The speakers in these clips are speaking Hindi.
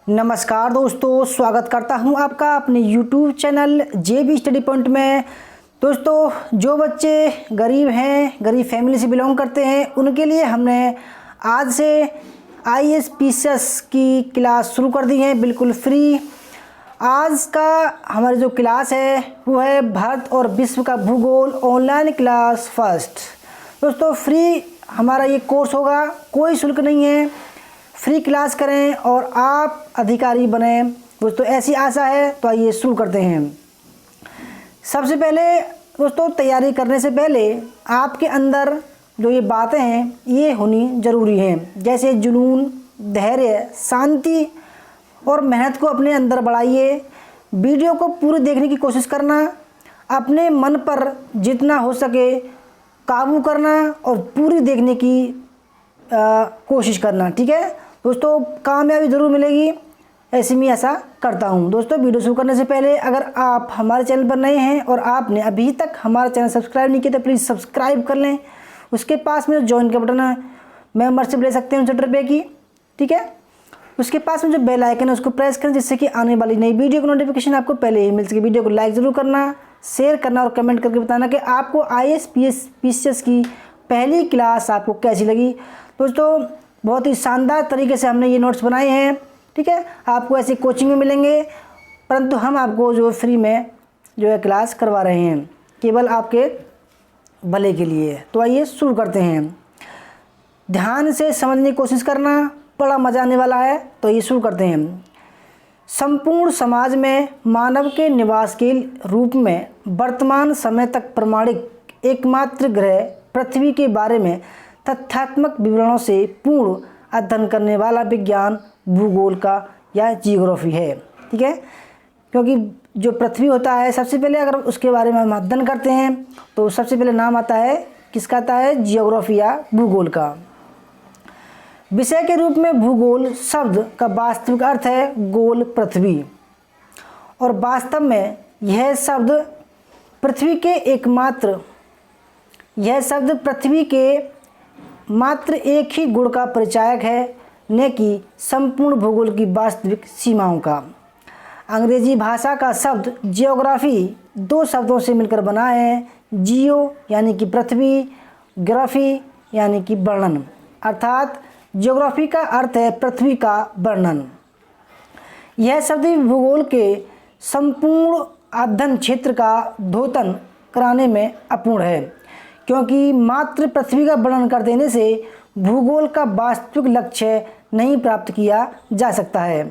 नमस्कार दोस्तों, स्वागत करता हूं आपका अपने YouTube channel JB study point में। दोस्तों, जो बच्चे गरीब हैं, गरीब फैमिली से बिलोंग करते हैं, उनके लिए हमने आज से IAS PCS की क्लास शुरू कर दी है, बिल्कुल फ्री। आज का हमारी जो क्लास है वो है भारत और विश्व का भूगोल ऑनलाइन क्लास फर्स्ट। दोस्तों, फ्री हमारा ये कोर्स होगा, कोई शुल्क नहीं है, फ्री क्लास करें और आप अधिकारी बने। दोस्तों, ऐसी आशा है, तो आइए शुरू करते हैं। सबसे पहले दोस्तों, तैयारी करने से पहले आपके अंदर जो ये बातें हैं ये होनी ज़रूरी हैं, जैसे जुनून, धैर्य, शांति और मेहनत को अपने अंदर बढ़ाइए। वीडियो को पूरी देखने की कोशिश करना, अपने मन पर जितना हो सके काबू करना और पूरी देखने की कोशिश करना, ठीक है दोस्तों। कामयाबी ज़रूर मिलेगी, ऐसी मैं ऐसा करता हूं। दोस्तों, वीडियो शुरू करने से पहले अगर आप हमारे चैनल पर नए हैं और आपने अभी तक हमारा चैनल सब्सक्राइब नहीं किया तो प्लीज़ सब्सक्राइब कर लें। उसके पास में जो ज्वाइन का बटन है, मेंबरशिप ले सकते हैं 59 रुपये की, ठीक है। उसके पास में जो बेल आइकन है उसको प्रेस करें, जिससे कि आने वाली नई वीडियो की नोटिफिकेशन आपको पहले ही मिल सके। वीडियो को लाइक ज़रूर करना, शेयर करना और कमेंट करके बताना कि आपको IAS PCS की पहली क्लास आपको कैसी लगी। दोस्तों, बहुत ही शानदार तरीके से हमने ये नोट्स बनाए हैं, ठीक है। आपको ऐसी कोचिंग में मिलेंगे, परंतु हम आपको जो फ्री में जो है क्लास करवा रहे हैं, केवल आपके भले के लिए। तो आइए शुरू करते हैं। ध्यान से समझने की कोशिश करना, बड़ा मज़ा आने वाला है। तो ये शुरू करते हैं। संपूर्ण समाज में मानव के निवास के रूप में वर्तमान समय तक प्रमाणिक एकमात्र ग्रह पृथ्वी के बारे में तथ्यात्मक विवरणों से पूर्ण अध्ययन करने वाला विज्ञान भूगोल का या जियोग्राफी है, ठीक है। क्योंकि जो पृथ्वी होता है, सबसे पहले अगर उसके बारे में हम अध्ययन करते हैं तो सबसे पहले नाम आता है, किसका आता है? जियोग्राफी या भूगोल का। विषय के रूप में भूगोल शब्द का वास्तविक अर्थ है गोल पृथ्वी, और वास्तव में यह शब्द पृथ्वी के मात्र एक ही गुण का परिचायक है, न कि संपूर्ण भूगोल की वास्तविक सीमाओं का। अंग्रेजी भाषा का शब्द जियोग्राफी दो शब्दों से मिलकर बना है, जियो यानी कि पृथ्वी, ग्राफी यानी कि वर्णन, अर्थात जियोग्राफी का अर्थ है पृथ्वी का वर्णन। यह शब्द भूगोल के संपूर्ण अध्ययन क्षेत्र का द्योतन कराने में अपूर्ण है, क्योंकि मात्र पृथ्वी का वर्णन कर देने से भूगोल का वास्तविक लक्ष्य नहीं प्राप्त किया जा सकता है।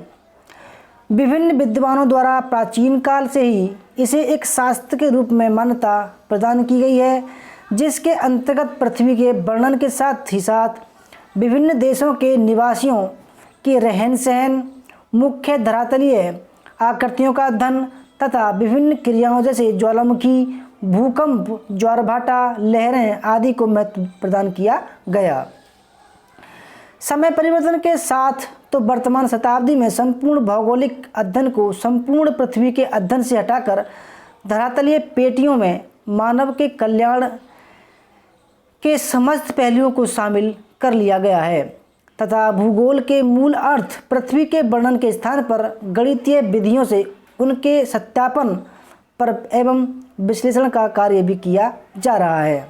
विभिन्न विद्वानों द्वारा प्राचीन काल से ही इसे एक शास्त्र के रूप में मान्यता प्रदान की गई है, जिसके अंतर्गत पृथ्वी के वर्णन के साथ ही साथ विभिन्न देशों के निवासियों के रहन सहन, मुख्य धरातलीय आकृतियों का अध्ययन तथा विभिन्न क्रियाओं जैसे ज्वालामुखी, भूकंप, ज्वारभाटा, लहरें आदि को महत्व प्रदान किया गया। समय परिवर्तन के साथ तो वर्तमान शताब्दी में संपूर्ण भौगोलिक अध्ययन को संपूर्ण पृथ्वी के अध्ययन से हटाकर धरातलीय पेटियों में मानव के कल्याण के समस्त पहलुओं को शामिल कर लिया गया है, तथा भूगोल के मूल अर्थ पृथ्वी के वर्णन के स्थान पर गणितीय विधियों से उनके सत्यापन पर एवं विश्लेषण का कार्य भी किया जा रहा है।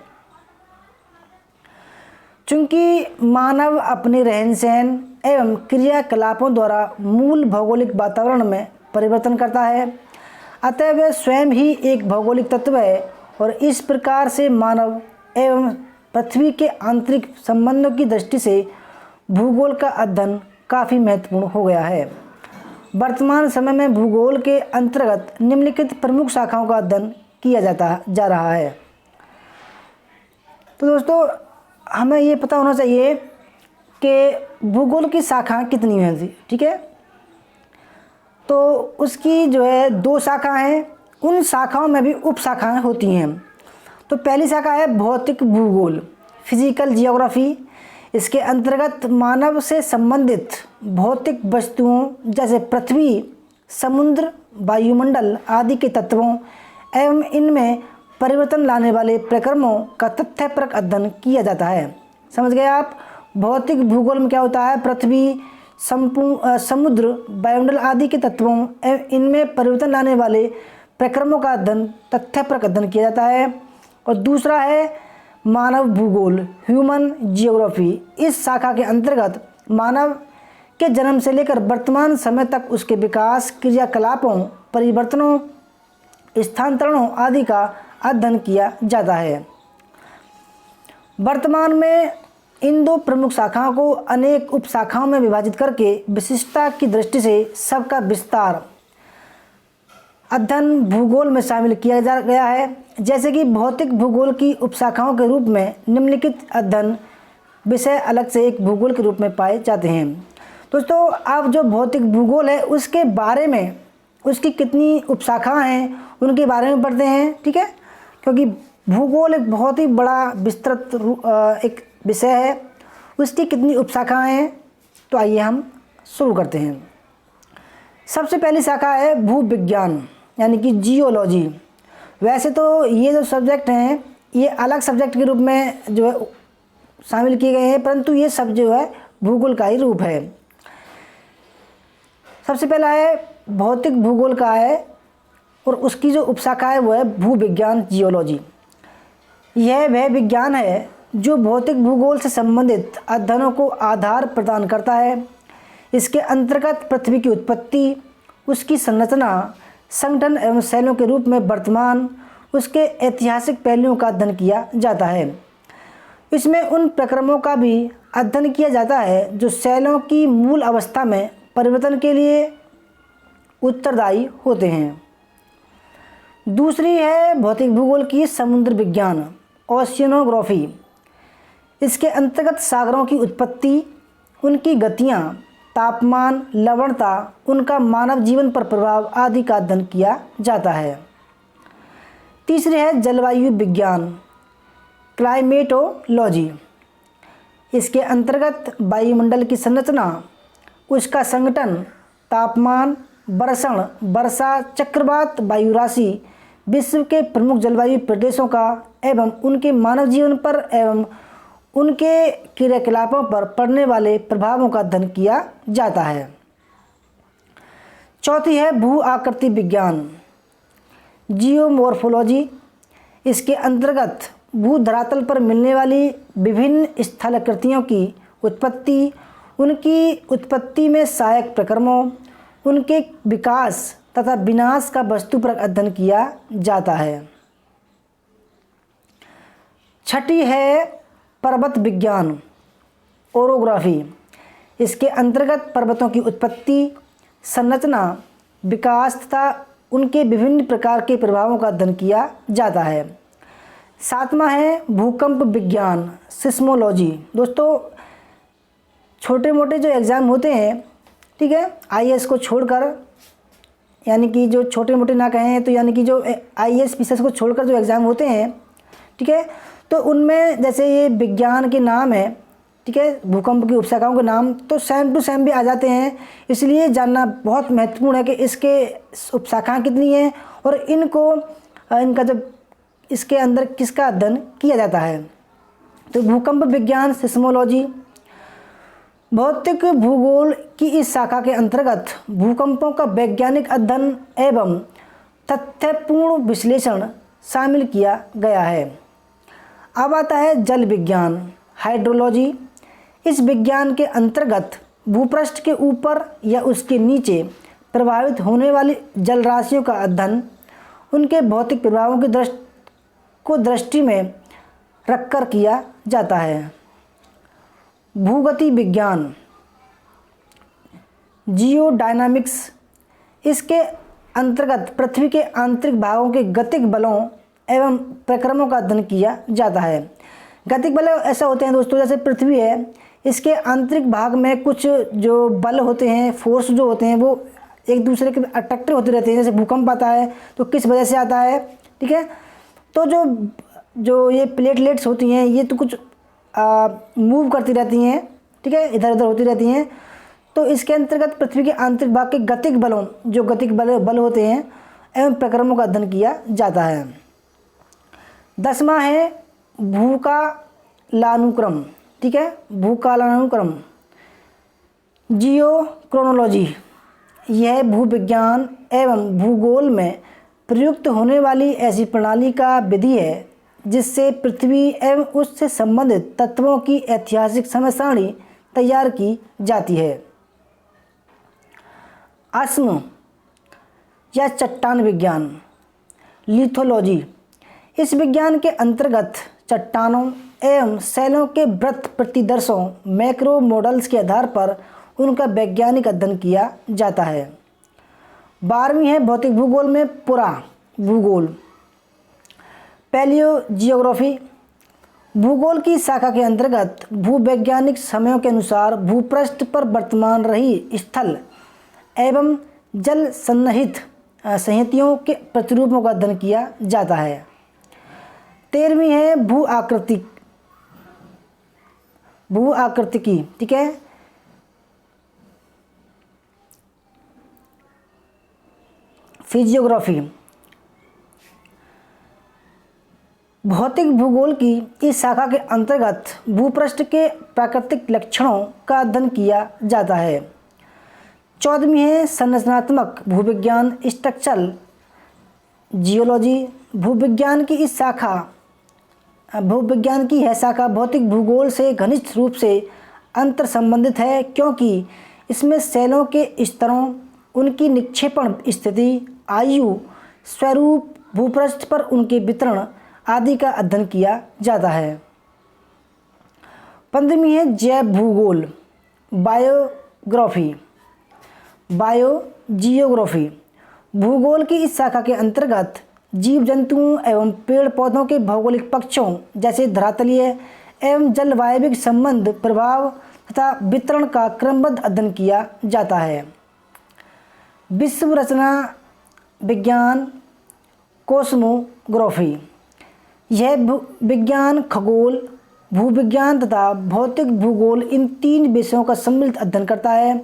चूँकि मानव अपने रहन सहन एवं क्रियाकलापों द्वारा मूल भौगोलिक वातावरण में परिवर्तन करता है, अतः वह स्वयं ही एक भौगोलिक तत्व है, और इस प्रकार से मानव एवं पृथ्वी के आंतरिक संबंधों की दृष्टि से भूगोल का अध्ययन काफ़ी महत्वपूर्ण हो गया है। वर्तमान समय में भूगोल के अंतर्गत निम्नलिखित प्रमुख शाखाओं का अध्ययन किया जा रहा है। तो दोस्तों, हमें ये पता होना चाहिए कि भूगोल की शाखाएं कितनी हैं, ठीक है। तो उसकी जो है 2 शाखाएं हैं, उन शाखाओं में भी उप शाखाएं होती हैं। तो पहली शाखा है भौतिक भूगोल, फिजिकल जियोग्राफी। इसके अंतर्गत मानव से संबंधित भौतिक वस्तुओं जैसे पृथ्वी, समुद्र, वायुमंडल आदि के तत्वों एवं इनमें परिवर्तन लाने वाले प्रक्रमों का तथ्यपरक अध्ययन किया जाता है। समझ गए आप? भौतिक भूगोल में क्या होता है? पृथ्वी, समुद्र, वायुमंडल आदि के तत्वों एवं इनमें परिवर्तन लाने वाले प्रक्रमों का अध्ययन, तथ्य पर अध्ययन किया जाता है। और दूसरा है मानव भूगोल, ह्यूमन जियोग्राफी। इस शाखा के अंतर्गत मानव के जन्म से लेकर वर्तमान समय तक उसके विकास, क्रियाकलापों, परिवर्तनों, स्थानांतरणों आदि का अध्ययन किया जाता है। वर्तमान में इन दो प्रमुख शाखाओं को अनेक उपशाखाओं में विभाजित करके विशिष्टता की दृष्टि से सबका विस्तार अध्ययन भूगोल में शामिल किया गया है। जैसे कि भौतिक भूगोल की उपशाखाओं के रूप में निम्नलिखित अध्ययन विषय अलग से एक भूगोल के रूप में पाए जाते हैं। दोस्तों, आप जो भौतिक भूगोल है उसके बारे में, उसकी कितनी उपशाखाएं हैं उनके बारे में पढ़ते हैं, ठीक है, क्योंकि भूगोल एक बहुत ही बड़ा विस्तृत एक विषय है। उसकी कितनी उपशाखाएं हैं, तो आइए हम शुरू करते हैं। सबसे पहली शाखा है भूविज्ञान यानी कि जियोलॉजी। वैसे तो ये जो सब्जेक्ट हैं ये अलग सब्जेक्ट के रूप में जो है शामिल किए गए हैं, परंतु ये सब जो है भूगोल का ही रूप है। सबसे पहला है भौतिक भूगोल का है और उसकी जो उपशाखा है वो है भूविज्ञान, जियोलॉजी। यह वह विज्ञान है जो भौतिक भूगोल से संबंधित अध्ययनों को आधार प्रदान करता है। इसके अंतर्गत पृथ्वी की उत्पत्ति, उसकी संरचना, संगठन एवं शैलों के रूप में वर्तमान, उसके ऐतिहासिक पहलुओं का अध्ययन किया जाता है। इसमें उन प्रक्रमों का भी अध्ययन किया जाता है जो शैलों की मूल अवस्था में परिवर्तन के लिए उत्तरदायी होते हैं। दूसरी है भौतिक भूगोल की समुद्र विज्ञान, ओशियनोग्राफी। इसके अंतर्गत सागरों की उत्पत्ति, उनकी गतियाँ, तापमान, लवणता, उनका मानव जीवन पर प्रभाव आदि का अध्ययन किया जाता है। तीसरी है जलवायु विज्ञान, क्लाइमेटोलॉजी। इसके अंतर्गत वायुमंडल की संरचना, उसका संगठन, तापमान, वर्षण, वर्षा, चक्रवात, वायु राशि, विश्व के प्रमुख जलवायु प्रदेशों का एवं उनके मानव जीवन पर एवं उनके क्रियाकलापों पर पड़ने वाले प्रभावों का अध्ययन किया जाता है। चौथी है भू आकृति विज्ञान, जियोमॉर्फोलॉजी। इसके अंतर्गत भू धरातल पर मिलने वाली विभिन्न स्थलाकृतियों की उत्पत्ति, उनकी उत्पत्ति में सहायक प्रक्रमों, उनके विकास तथा विनाश का वस्तु पर अध्ययन किया जाता है। छठी है पर्वत विज्ञान, ओरोग्राफी। इसके अंतर्गत पर्वतों की उत्पत्ति, संरचना, विकास तथा उनके विभिन्न प्रकार के प्रभावों का अध्ययन किया जाता है। सातवां है भूकंप विज्ञान, सिस्मोलॉजी। दोस्तों, छोटे मोटे जो एग्ज़ाम होते हैं, ठीक है, आईएएस को छोड़कर, यानी कि जो छोटे मोटे ना कहें तो यानी कि जो आईएएस पीसीएस को छोड़कर जो एग्ज़ाम होते हैं, ठीक है, तो उनमें जैसे ये विज्ञान के नाम है, ठीक है, भूकंप की उपशाखाओं के नाम तो सेम टू सेम भी आ जाते हैं। इसलिए जानना बहुत महत्वपूर्ण है कि इसके उपशाखाएं कितनी हैं और इनका जब इसके अंदर किसका अध्ययन किया जाता है। तो भूकंप विज्ञान, सिस्मोलॉजी। भौतिक भूगोल की इस शाखा के अंतर्गत भूकंपों का वैज्ञानिक अध्ययन एवं तथ्यपूर्ण विश्लेषण शामिल किया गया है। अब आता है जल विज्ञान, हाइड्रोलॉजी। इस विज्ञान के अंतर्गत भूपृष्ठ के ऊपर या उसके नीचे प्रभावित होने वाली जल राशियों का अध्ययन, उनके भौतिक प्रभावों की दृष्टि में रखकर किया जाता है। भूगति विज्ञान, जियोडायनामिक्स। इसके अंतर्गत पृथ्वी के आंतरिक भागों के गतिक बलों एवं प्रक्रमों का अध्ययन किया जाता है। गतिक बल ऐसा होते हैं दोस्तों, जैसे पृथ्वी है, इसके आंतरिक भाग में कुछ जो बल होते हैं, फोर्स जो होते हैं, वो एक दूसरे के अट्रैक्टिव होते रहते हैं। जैसे भूकंप आता है तो किस वजह से आता है, ठीक है, तो जो ये प्लेटलेट्स होती हैं ये तो कुछ मूव करती रहती हैं, ठीक है, इधर उधर होती रहती हैं। तो इसके अंतर्गत पृथ्वी के आंतरिक भाग के गतिक बलों, जो गतिक बल होते हैं एवं प्रक्रमों का अध्ययन किया जाता है। 10वां है भूकालानुक्रम, ठीक है, भूकालानुक्रम। जियोक्रोनोलॉजी, यह भूविज्ञान एवं भूगोल में प्रयुक्त होने वाली ऐसी प्रणाली का विधि है जिससे पृथ्वी एवं उससे संबंधित तत्वों की ऐतिहासिक समय सारणी तैयार की जाती है। आश्म या चट्टान विज्ञान, लिथोलॉजी, इस विज्ञान के अंतर्गत चट्टानों एवं शैलों के वृत्त प्रतिदर्शों मैक्रो मॉडल्स के आधार पर उनका वैज्ञानिक अध्ययन किया जाता है। 12वीं है भौतिक भूगोल में पुरा भूगोल, पैलियोजियोग्राफी, भूगोल की शाखा के अंतर्गत भूवैज्ञानिक समयों के अनुसार भूपृष्ठ पर वर्तमान रही स्थल एवं जल सन्निहित संहतियों के प्रतिरूपों का अध्ययन किया जाता है। 13वीं है भू आकृतिकी, ठीक है। फिजियोग्राफी, भौतिक भूगोल की इस शाखा के अंतर्गत भूपृष्ठ के प्राकृतिक लक्षणों का अध्ययन किया जाता है। 14वीं है संरचनात्मक भूविज्ञान, स्ट्रक्चरल जियोलॉजी, भूविज्ञान की यह शाखा भौतिक भूगोल से घनिष्ठ रूप से अंतर संबंधित है क्योंकि इसमें शैलों के स्तरों, उनकी निक्षेपण स्थिति, आयु, स्वरूप, भूपृष्ठ पर उनके वितरण आदि का अध्ययन किया जाता है। 15वीं है जैव भूगोल, बायोजियोग्राफी, भूगोल की इस शाखा के अंतर्गत जीव जंतुओं एवं पेड़ पौधों के भौगोलिक पक्षों जैसे धरातलीय एवं जलवायविक संबंध, प्रभाव तथा वितरण का क्रमबद्ध अध्ययन किया जाता है। विश्व रचना विज्ञान, कोस्मोग्राफी, यह विज्ञान खगोल, भूविज्ञान तथा भौतिक भूगोल इन 3 विषयों का सम्मिलित अध्ययन करता है,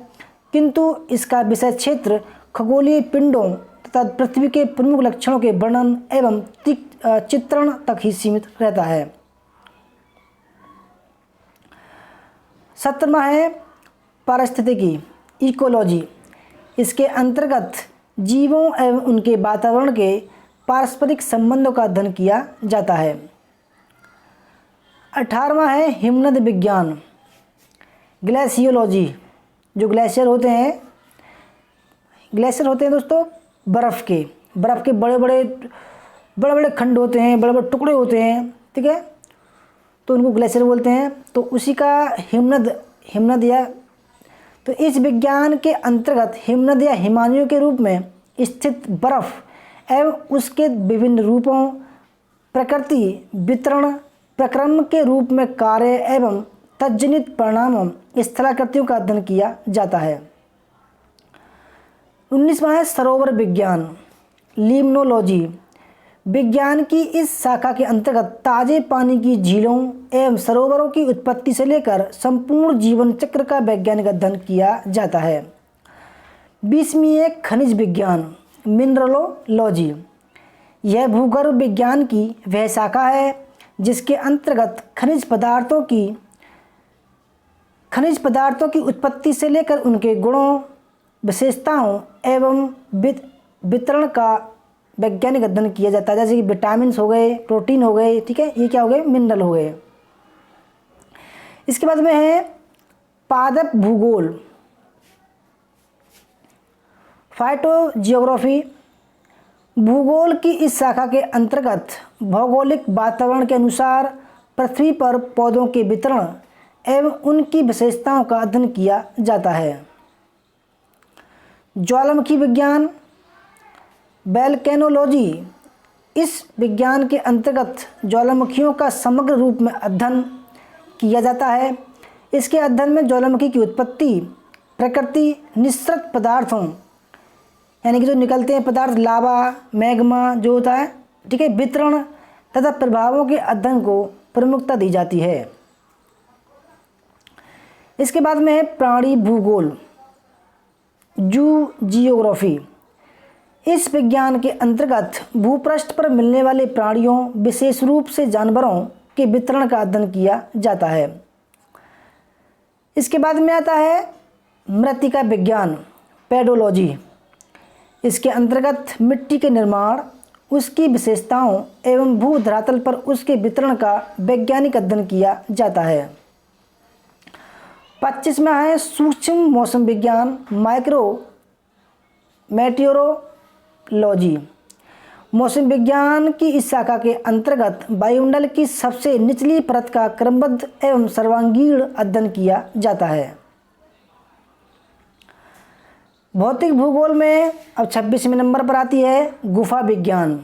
किंतु इसका विषय क्षेत्र खगोलीय पिंडों तथा पृथ्वी के प्रमुख लक्षणों के वर्णन एवं चित्रण तक ही सीमित रहता है। 17वां है पारिस्थितिकी, इकोलॉजी, इसके अंतर्गत जीवों एवं उनके वातावरण के पारस्परिक संबंधों का अध्ययन किया जाता है। 18वां है हिमनद विज्ञान, ग्लेशियोलॉजी, जो ग्लेशियर होते हैं दोस्तों, बर्फ़ के बड़े बड़े खंड होते हैं, बड़े बड़े टुकड़े होते हैं, ठीक है, तो उनको ग्लेशियर बोलते हैं। तो उसी का हिमनद या तो इस विज्ञान के अंतर्गत हिमनद या हिमानियों के रूप में स्थित बर्फ़ एवं उसके विभिन्न रूपों, प्रकृति, वितरण, प्रक्रम के रूप में कार्य एवं तज्जनित परिणामों, स्थलाकृतियों का अध्ययन किया जाता है। 19वां है सरोवर विज्ञान, लिम्नोलॉजी, विज्ञान की इस शाखा के अंतर्गत ताज़े पानी की झीलों एवं सरोवरों की उत्पत्ति से लेकर संपूर्ण जीवन चक्र का वैज्ञानिक अध्ययन किया जाता है। 20वीं है खनिज विज्ञान, मिनरलोलॉजी, यह भूगर्भ विज्ञान की वह शाखा है जिसके अंतर्गत खनिज पदार्थों की उत्पत्ति से लेकर उनके गुणों, विशेषताओं एवं वितरण का वैज्ञानिक अध्ययन किया जाता है। जैसे कि विटामिन हो गए, प्रोटीन हो गए, ठीक है, ये क्या हो गए, मिनरल हो गए। इसके बाद में है पादप भूगोल, फाइटोजियोग्राफी, भूगोल की इस शाखा के अंतर्गत भौगोलिक वातावरण के अनुसार पृथ्वी पर पौधों के वितरण एवं उनकी विशेषताओं का अध्ययन किया जाता है। ज्वालामुखी विज्ञान, वोल्केनोलॉजी, इस विज्ञान के अंतर्गत ज्वालामुखियों का समग्र रूप में अध्ययन किया जाता है। इसके अध्ययन में ज्वालामुखी की उत्पत्ति, प्रकृति, निःसृत पदार्थों यानी कि जो निकलते हैं पदार्थ, लावा, मैग्मा जो होता है, ठीक है, वितरण तथा प्रभावों के अध्ययन को प्रमुखता दी जाती है। इसके बाद में है प्राणी भूगोल, जूजियोग्राफी, इस विज्ञान के अंतर्गत भूपृष्ठ पर मिलने वाले प्राणियों, विशेष रूप से जानवरों के वितरण का अध्ययन किया जाता है। इसके बाद में आता है मृत्तिका विज्ञान पेडोलॉजी, इसके अंतर्गत मिट्टी के निर्माण, उसकी विशेषताओं एवं भू धरातल पर उसके वितरण का वैज्ञानिक अध्ययन किया जाता है। 25वां है सूक्ष्म मौसम विज्ञान माइक्रो मेटियोरोलॉजी। मौसम विज्ञान की इस शाखा के अंतर्गत वायुमंडल की सबसे निचली परत का क्रमबद्ध एवं सर्वांगीण अध्ययन किया जाता है। भौतिक भूगोल में अब 26वें नंबर पर आती है गुफा विज्ञान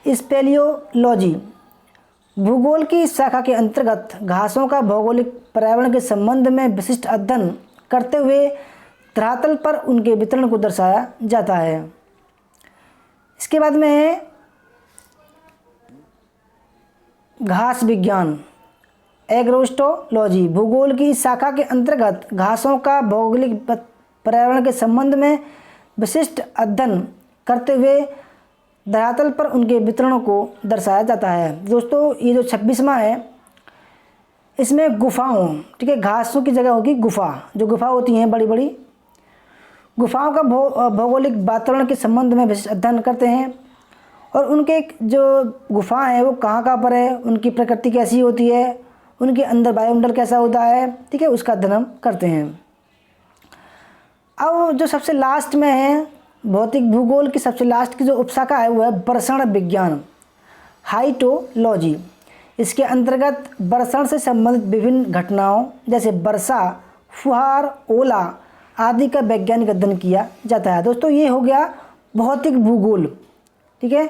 स्पेलियोलॉजी। भूगोल की इस शाखा के अंतर्गत घासों का भौगोलिक पर्यावरण के संबंध में विशिष्ट अध्ययन करते हुए धरातल पर उनके वितरण को दर्शाया जाता है। इसके बाद में है घास विज्ञान एग्रोस्टोलॉजी। भूगोल की इस शाखा के अंतर्गत घासों का भौगोलिक पर्यावरण के संबंध में विशिष्ट अध्ययन करते हुए धरातल पर उनके वितरण को दर्शाया जाता है। दोस्तों ये जो 26वां है इसमें गुफाओं, ठीक है, घासों की जगह होगी गुफा। जो गुफा होती हैं बड़ी बड़ी गुफाओं का भौगोलिक वातावरण के संबंध में विशिष्ट अध्ययन करते हैं और उनके जो गुफाएं हैं वो कहाँ पर है, उनकी प्रकृति कैसी होती है, उनके अंदर वायुमंडल कैसा होता है, ठीक है, उसका अध्ययन हम करते हैं। अब जो सबसे लास्ट में है भौतिक भूगोल की सबसे लास्ट की जो उपशाखा है वो है वर्षण विज्ञान हाइटोलॉजी। इसके अंतर्गत वर्षण से संबंधित विभिन्न घटनाओं जैसे वर्षा, फुहार, ओला आदि का वैज्ञानिक अध्ययन किया जाता है। दोस्तों ये हो गया भौतिक भूगोल, ठीक है।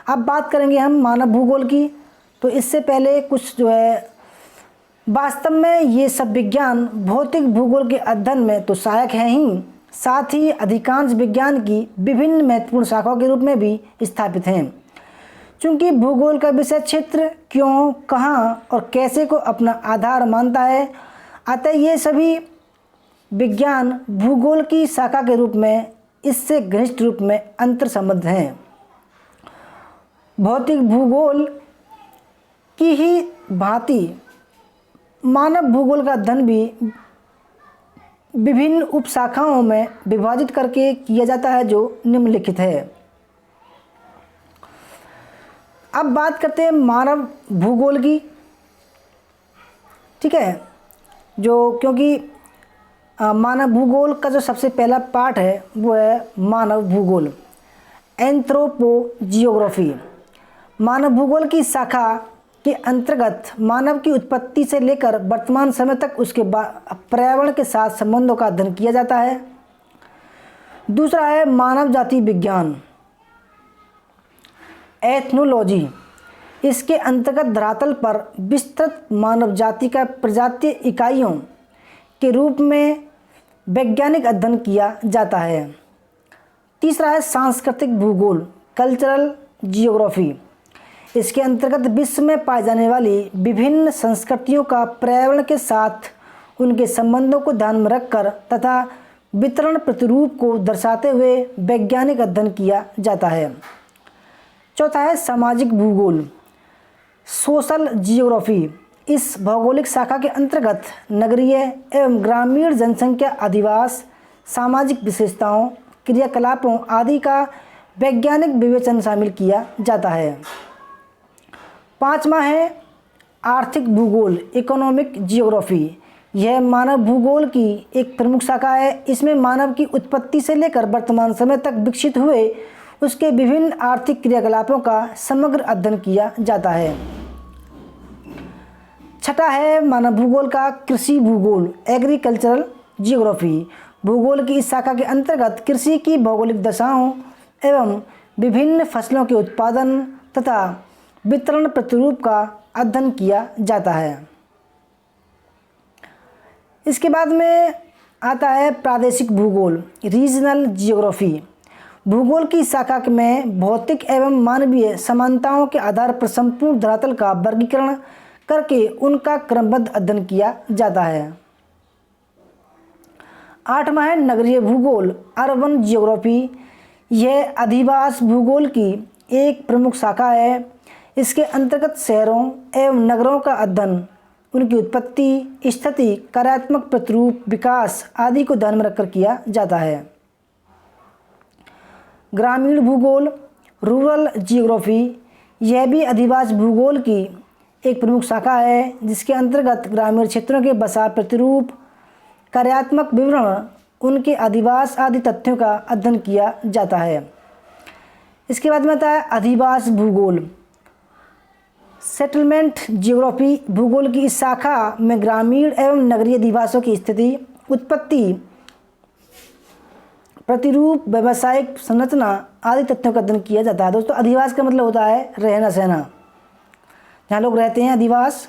अब बात करेंगे हम मानव भूगोल की। तो इससे पहले कुछ जो है वास्तव में ये सब विज्ञान भौतिक भूगोल के अध्ययन में तो सहायक हैं ही, साथ ही अधिकांश विज्ञान की विभिन्न महत्वपूर्ण शाखाओं के रूप में भी स्थापित हैं। चूँकि भूगोल का विषय क्षेत्र क्यों, कहाँ और कैसे को अपना आधार मानता है, अतः ये सभी विज्ञान भूगोल की शाखा के रूप में इससे घनिष्ठ रूप में अंतर संबंध हैं। भौतिक भूगोल की ही भांति मानव भूगोल का अध्ययन भी विभिन्न उपशाखाओं में विभाजित करके किया जाता है जो निम्नलिखित है। अब बात करते हैं मानव भूगोल की, ठीक है, जो क्योंकि मानव भूगोल का जो सबसे पहला पार्ट है वो है मानव भूगोल एंथ्रोपोजियोग्राफी। मानव भूगोल की शाखा के अंतर्गत मानव की उत्पत्ति से लेकर वर्तमान समय तक उसके पर्यावरण के साथ संबंधों का अध्ययन किया जाता है। दूसरा है मानव जाति विज्ञान एथनोलॉजी। इसके अंतर्गत धरातल पर विस्तृत मानव जाति का प्रजातीय इकाइयों के रूप में वैज्ञानिक अध्ययन किया जाता है। तीसरा है सांस्कृतिक भूगोल कल्चरल जियोग्राफी। इसके अंतर्गत विश्व में पाई जाने वाली विभिन्न संस्कृतियों का पर्यावरण के साथ उनके संबंधों को ध्यान में रखकर तथा वितरण प्रतिरूप को दर्शाते हुए वैज्ञानिक अध्ययन किया जाता है। चौथा है सामाजिक भूगोल सोशल जियोग्राफी। इस भौगोलिक शाखा के अंतर्गत नगरीय एवं ग्रामीण जनसंख्या, अधिवास, सामाजिक विशेषताओं, क्रियाकलापों आदि का वैज्ञानिक विवेचन शामिल किया जाता है। पांचवा है आर्थिक भूगोल इकोनॉमिक जियोग्राफी। यह मानव भूगोल की एक प्रमुख शाखा है। इसमें मानव की उत्पत्ति से लेकर वर्तमान समय तक विकसित हुए उसके विभिन्न आर्थिक क्रियाकलापों का समग्र अध्ययन किया जाता है। छठा है मानव भूगोल का कृषि भूगोल एग्रीकल्चरल जियोग्राफी। भूगोल की इस शाखा के अंतर्गत कृषि की भौगोलिक दशाओं एवं विभिन्न फसलों के उत्पादन तथा वितरण प्रतिरूप का अध्ययन किया जाता है। इसके बाद में आता है प्रादेशिक भूगोल रीजनल जियोग्राफी। भूगोल की शाखा में भौतिक एवं मानवीय समानताओं के आधार पर संपूर्ण धरातल का वर्गीकरण करके उनका क्रमबद्ध अध्ययन किया जाता है। आठवां है नगरीय भूगोल अर्बन जियोग्राफी। यह अधिवास भूगोल की एक प्रमुख शाखा है। इसके अंतर्गत शहरों एवं नगरों का अध्ययन उनकी उत्पत्ति, स्थिति, कार्यात्मक प्रतिरूप, विकास आदि को ध्यान में रखकर किया जाता है। ग्रामीण भूगोल, रूरल जियोग्राफी, यह भी अधिवास भूगोल की एक प्रमुख शाखा है जिसके अंतर्गत ग्रामीण क्षेत्रों के बसा प्रतिरूप, कार्यात्मक विवरण, उनके अधिवास आदि तथ्यों का अध्ययन किया जाता है। इसके बाद में आता है अधिवास भूगोल, सेटलमेंट जियोग्राफी। भूगोल की इस शाखा में ग्रामीण एवं नगरीय अधिवासों की स्थिति, उत्पत्ति, प्रतिरूप, व्यावसायिक संरचना आदि तथ्यों का अध्ययन किया जाता है। दोस्तों अधिवास का मतलब होता है रहना सहना, जहाँ लोग रहते हैं, अधिवास।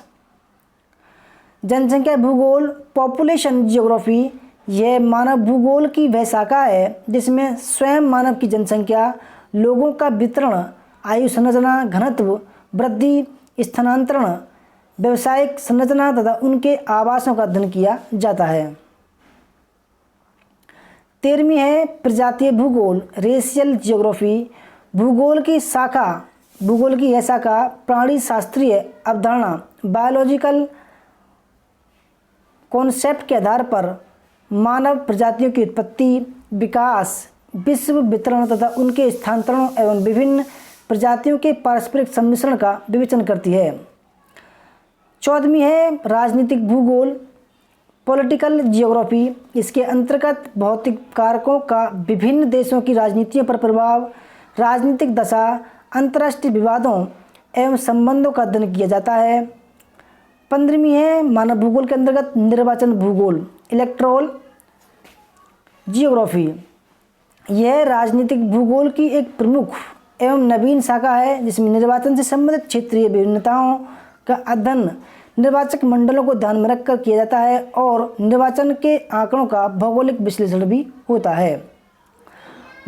जनसंख्या भूगोल, पॉपुलेशन जियोग्राफी, यह मानव भूगोल की वह शाखा है जिसमें स्वयं मानव की जनसंख्या, लोगों का वितरण, आयु संरचना, घनत्व, वृद्धि, स्थानांतरण, व्यावसायिक संरचना तथा उनके आवासों का अध्ययन किया जाता है। 13वीं है प्रजातीय भूगोल, रेशियल जियोग्राफी। भूगोल की यह शाखा प्राणी शास्त्रीय अवधारणा, बायोलॉजिकल कॉन्सेप्ट के आधार पर मानव प्रजातियों की उत्पत्ति, विकास, विश्व वितरण तथा उनके स्थानांतरण एवं विभिन्न प्रजातियों के पारस्परिक सम्मिश्रण का विवेचन करती है। 14वीं है राजनीतिक भूगोल, पॉलिटिकल जियोग्राफी। इसके अंतर्गत भौतिक कारकों का विभिन्न देशों की राजनीतियों पर प्रभाव, राजनीतिक दशा, अंतर्राष्ट्रीय विवादों एवं संबंधों का अध्ययन किया जाता है। 15वीं है मानव भूगोल के अंतर्गत निर्वाचन भूगोल, इलेक्टोरल जियोग्राफी। यह राजनीतिक भूगोल की एक प्रमुख एवं नवीन शाखा है जिसमें निर्वाचन से संबंधित क्षेत्रीय विभिन्नताओं का अध्ययन निर्वाचक मंडलों को ध्यान में रखकर किया जाता है और निर्वाचन के आंकड़ों का भौगोलिक विश्लेषण भी होता है।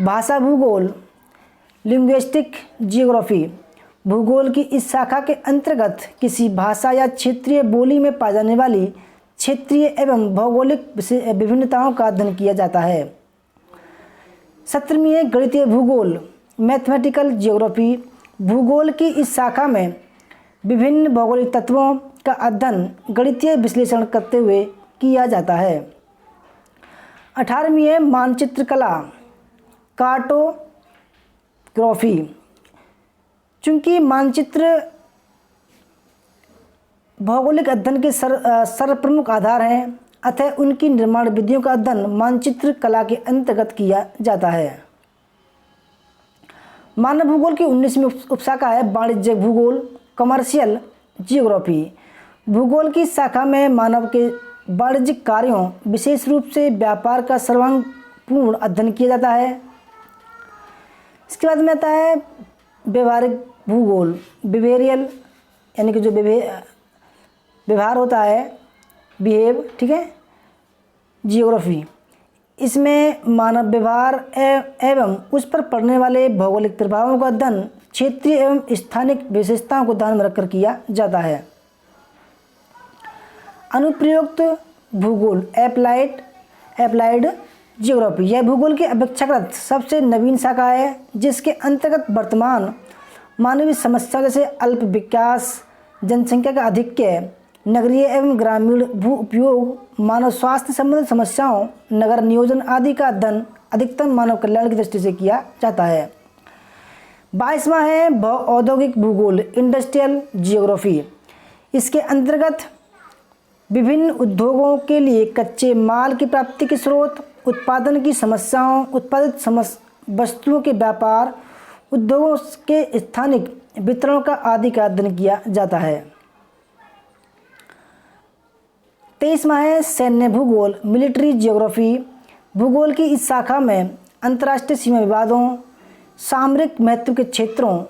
भाषा भूगोल, लिंग्विस्टिक जियोग्राफी। भूगोल की इस शाखा के अंतर्गत किसी भाषा या क्षेत्रीय बोली में पाई जाने वाली क्षेत्रीय एवं भौगोलिक विभिन्नताओं का अध्ययन किया जाता है। 17वीं है गणितीय भूगोल, मैथमेटिकल जियोग्राफी। भूगोल की इस शाखा में विभिन्न भौगोलिक तत्वों का अध्ययन गणितीय विश्लेषण करते हुए किया जाता है। 18वीं है मानचित्र कला, कार्टोग्राफी। चूँकि मानचित्र भौगोलिक अध्ययन के सर्वप्रमुख आधार हैं, अतः उनकी निर्माण विधियों का अध्ययन मानचित्र कला के अंतर्गत किया जाता है। मानव भूगोल की 19वीं उपशाखा है वाणिज्य भूगोल, कमर्शियल जियोग्राफी। भूगोल की शाखा में मानव के वाणिज्यिक कार्यों, विशेष रूप से व्यापार का सर्वांगपूर्ण अध्ययन किया जाता है। इसके बाद में आता है व्यवहारिक भूगोल, बिहेवियरल, यानी कि जो व्यवहार होता है, बिहेव, ठीक है, जियोग्राफी। इसमें मानव व्यवहार एवं उस पर पड़ने वाले भौगोलिक प्रभावों का अध्ययन क्षेत्रीय एवं स्थानिक विशेषताओं को ध्यान में रखकर किया जाता है। अनुप्रयुक्त भूगोल, एप्लाइड जियोग्राफी। यह भूगोल की अपेक्षाकृत सबसे नवीन शाखा है जिसके अंतर्गत वर्तमान मानवीय समस्याओं जैसे अल्प विकास, जनसंख्या का आधिक्य, नगरीय एवं ग्रामीण भू उपयोग, मानव स्वास्थ्य संबंधित समस्याओं, नगर नियोजन आदि का अध्ययन अधिकतम मानव कल्याण की दृष्टि से किया जाता है। 22वां है औद्योगिक भूगोल, इंडस्ट्रियल जियोग्राफी। इसके अंतर्गत विभिन्न उद्योगों के लिए कच्चे माल की प्राप्ति के स्रोत, उत्पादन की समस्याओं, उत्पादित वस्तुओं के व्यापार, उद्योगों के स्थानिक वितरण का आदि का अध्ययन किया जाता है। 23वां है सैन्य भूगोल, मिलिट्री जियोग्राफी। भूगोल की इस शाखा में अंतर्राष्ट्रीय सीमा विवादों, सामरिक महत्व के क्षेत्रों,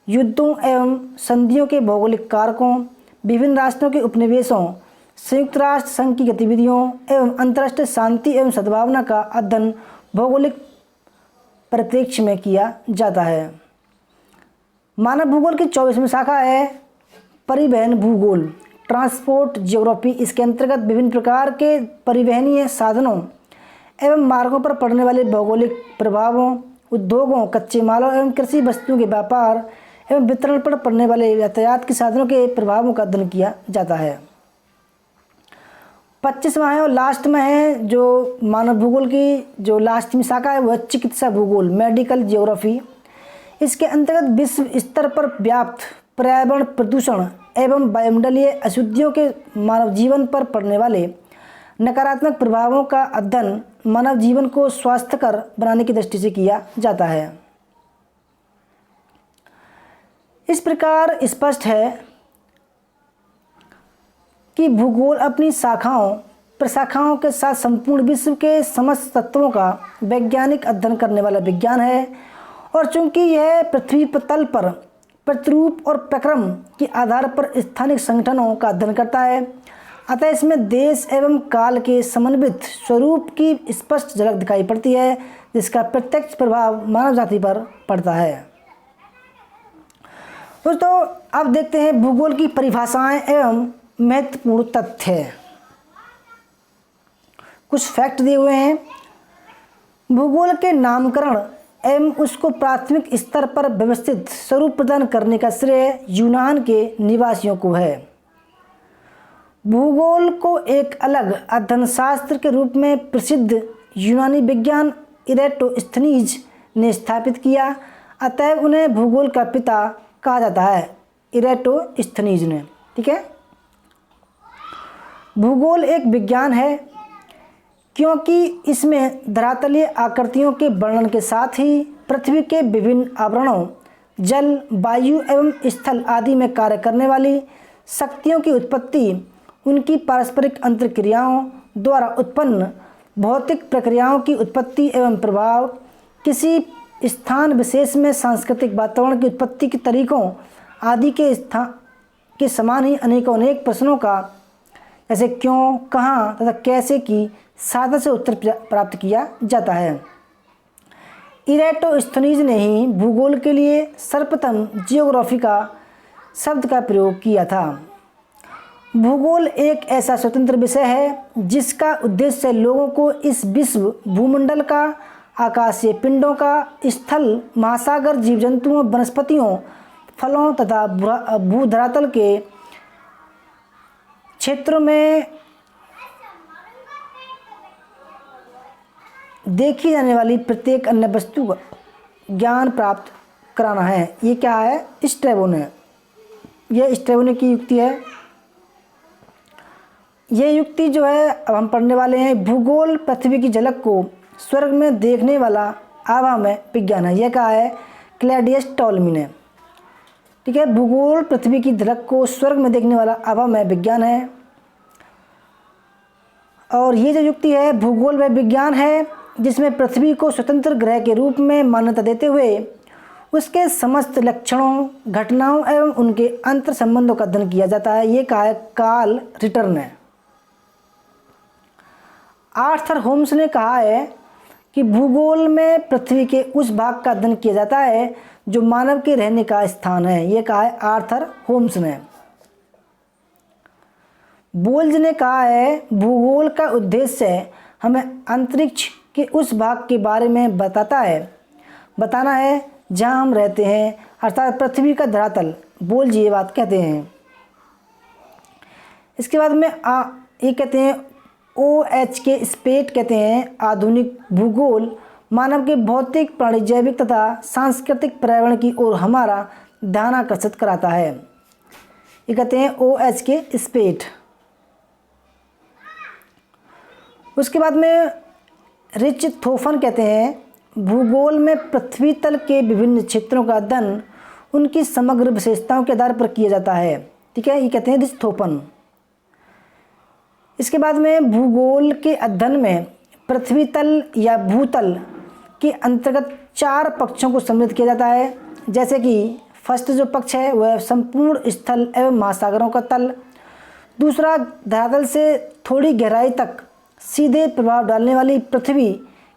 युद्धों एवं संधियों के भौगोलिक कारकों, विभिन्न राष्ट्रों के उपनिवेशों, संयुक्त राष्ट्र संघ की गतिविधियों एवं अंतर्राष्ट्रीय शांति एवं सद्भावना का अध्ययन भौगोलिक परिप्रेक्ष्य में किया जाता है। मानव भूगोल की 24वीं शाखा है परिवहन भूगोल, ट्रांसपोर्ट जियोग्राफी। इसके अंतर्गत विभिन्न प्रकार के परिवहनीय साधनों एवं मार्गों पर पड़ने वाले भौगोलिक प्रभावों, उद्योगों, कच्चे मालों एवं कृषि वस्तुओं के व्यापार एवं वितरण पर पड़ने वाले यातायात के साधनों के प्रभावों का अध्ययन किया जाता है। 25वां है और लास्ट में है जो मानव भूगोल की जो लास्ट शाखा है वह चिकित्सा भूगोल, मेडिकल जियोग्राफी। इसके अंतर्गत विश्व स्तर पर व्याप्त पर्यावरण प्रदूषण एवं वायुमंडलीय अशुद्धियों के मानव जीवन पर पड़ने वाले नकारात्मक प्रभावों का अध्ययन मानव जीवन को स्वास्थ्यकर बनाने की दृष्टि से किया जाता है। इस प्रकार स्पष्ट है कि भूगोल अपनी शाखाओं प्रशाखाओं के साथ संपूर्ण विश्व के समस्त तत्वों का वैज्ञानिक अध्ययन करने वाला विज्ञान है, और चूंकि यह पृथ्वी तल पर प्रतिरूप और प्रक्रम के आधार पर स्थानिक संगठनों का अध्ययन करता है, अतः इसमें देश एवं काल के समन्वित स्वरूप की स्पष्ट झलक दिखाई पड़ती है, जिसका प्रत्यक्ष प्रभाव मानव जाति पर पड़ता है। दोस्तों अब देखते हैं भूगोल की परिभाषाएं एवं महत्वपूर्ण तथ्य। कुछ फैक्ट दिए हुए हैं। भूगोल के नामकरण एवं उसको प्राथमिक स्तर पर व्यवस्थित स्वरूप प्रदान करने का श्रेय यूनान के निवासियों को है। भूगोल को एक अलग अध्ययन शास्त्र के रूप में प्रसिद्ध यूनानी विज्ञान इरेटोस्थनीज ने स्थापित किया, अतएव उन्हें भूगोल का पिता कहा जाता है, इरेटोस्थनीज ने। ठीक है। भूगोल एक विज्ञान है क्योंकि इसमें धरातलीय आकृतियों के वर्णन के साथ ही पृथ्वी के विभिन्न आवरणों, जल, वायु एवं स्थल आदि में कार्य करने वाली शक्तियों की उत्पत्ति, उनकी पारस्परिक अंतर्क्रियाओं द्वारा उत्पन्न भौतिक प्रक्रियाओं की उत्पत्ति एवं प्रभाव, किसी स्थान विशेष में सांस्कृतिक वातावरण की उत्पत्ति के तरीकों आदि के समान ही अनेक प्रश्नों का जैसे क्यों, कहाँ तथा कैसे की साधन से उत्तर प्राप्त किया जाता है। इरेटोस्थनीज ने ही भूगोल के लिए सर्वप्रथम जियोग्राफी का शब्द का प्रयोग किया था। भूगोल एक ऐसा स्वतंत्र विषय है जिसका उद्देश्य लोगों को इस विश्व भूमंडल का, आकाशीय पिंडों का, स्थल, महासागर, जीव जंतुओं, वनस्पतियों, फलों तथा भूधरातल के क्षेत्रों में देखी जाने वाली प्रत्येक अन्य वस्तु का ज्ञान प्राप्त कराना है। ये क्या है? स्ट्रैबो ने, यह स्ट्रैबो ने की युक्ति है। ये युक्ति जो है अब हम पढ़ने वाले हैं। भूगोल पृथ्वी की झलक को स्वर्ग में देखने वाला आभामय विज्ञान है। यह कहा है क्लैडियस टॉलमी ने। ठीक है। भूगोल पृथ्वी की झलक को स्वर्ग में देखने वाला आभामय विज्ञान है। और ये जो युक्ति है, भूगोल वह विज्ञान है जिसमें पृथ्वी को स्वतंत्र ग्रह के रूप में मान्यता देते हुए उसके समस्त लक्षणों, घटनाओं एवं उनके अंतर संबंधों का अध्ययन किया जाता है। ये कहा है कार्ल रिटर ने। आर्थर होम्स ने कहा है कि भूगोल में पृथ्वी के उस भाग का अध्ययन किया जाता है जो मानव के रहने का स्थान है। ये कहा है आर्थर होम्स ने। बोल्ज ने कहा है भूगोल का उद्देश्य हमें अंतरिक्ष के उस भाग के बारे में बताना है जहां हम रहते हैं, अर्थात पृथ्वी का धरातल। बोल्ज ये बात कहते हैं। इसके बाद में ये कहते हैं OH स्पेट कहते हैं आधुनिक भूगोल मानव के भौतिक, प्राणी, जैविक तथा सांस्कृतिक पर्यावरण की ओर हमारा ध्यान आकर्षित कराता है। ये कहते हैं OH स्पेट। उसके बाद में रिच थोफन कहते हैं भूगोल में पृथ्वी तल के विभिन्न क्षेत्रों का अध्ययन उनकी समग्र विशेषताओं के आधार पर किया जाता है। ठीक है। ये कहते हैं रिच थोफन। इसके बाद में भूगोल के अध्ययन में पृथ्वी तल या भूतल के अंतर्गत 4 पक्षों को सम्मिलित किया जाता है। जैसे कि फर्स्ट जो पक्ष है वह संपूर्ण स्थल एवं महासागरों का तल, दूसरा धरातल से थोड़ी गहराई तक सीधे प्रभाव डालने वाली पृथ्वी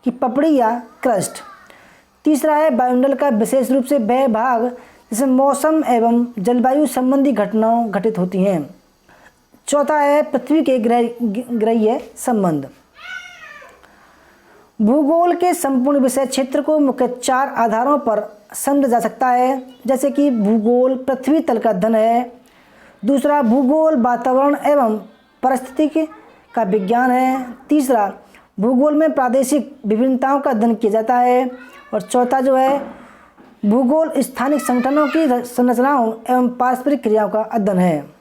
की पपड़ी या क्रस्ट, तीसरा है वायुमंडल का विशेष रूप से वह भाग जिसमें मौसम एवं जलवायु संबंधी घटनाओं घटित होती हैं, चौथा है पृथ्वी के ग्रहीय संबंध। भूगोल के संपूर्ण विषय क्षेत्र को मुख्य 4 आधारों पर समझा जा सकता है। जैसे कि भूगोल पृथ्वी तल का अध्ययन है, दूसरा भूगोल वातावरण एवं पारिस्थितिकी का विज्ञान है। तीसरा, भूगोल में प्रादेशिक विभिन्नताओं का अध्ययन किया जाता है। और चौथा जो है, भूगोल स्थानिक संगठनों की संरचनाओं एवं पारस्परिक क्रियाओं का अध्ययन है।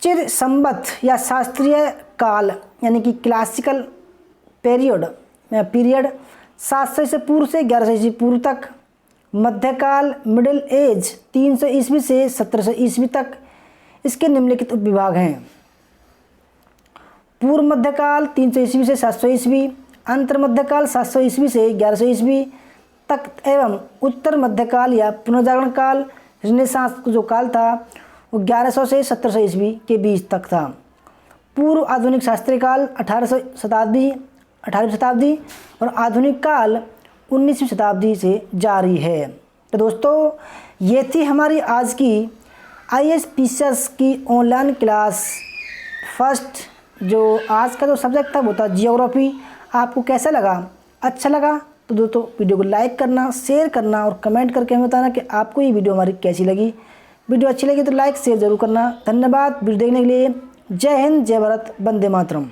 चिर संबद्ध या शास्त्रीय काल यानी कि क्लासिकल पीरियड 700 से पूर्व से 1100 ईस्वी पूर्व तक। मध्यकाल मिडिल एज 300 ईस्वी से 1700 ईस्वी तक। इसके निम्नलिखित उपविभाग हैं। पूर्व मध्यकाल 300 ईस्वी से 700 ईस्वी, अंतर मध्यकाल 700 ईस्वी से 1100 ईस्वी तक एवं उत्तर मध्यकाल या पुनर्जागरण काल रिनेसांस जो काल था वो 1100 से 1700 ईस्वी के बीच तक था। पूर्व आधुनिक शास्त्रीय काल 18वीं शताब्दी और आधुनिक काल 19वीं शताब्दी से जारी है। तो दोस्तों, ये थी हमारी आज की IAS की ऑनलाइन क्लास। फर्स्ट जो आज का जो सब्जेक्ट था वो था जियोग्राफी। आपको कैसा लगा? अच्छा लगा तो दोस्तों वीडियो को लाइक करना, शेयर करना और कमेंट करके हमें बताना कि आपको ये वीडियो हमारी कैसी लगी। वीडियो अच्छी लगी तो लाइक शेयर जरूर करना। धन्यवाद वीडियो देखने के लिए। जय हिंद, जय भारत, वंदे मातरम।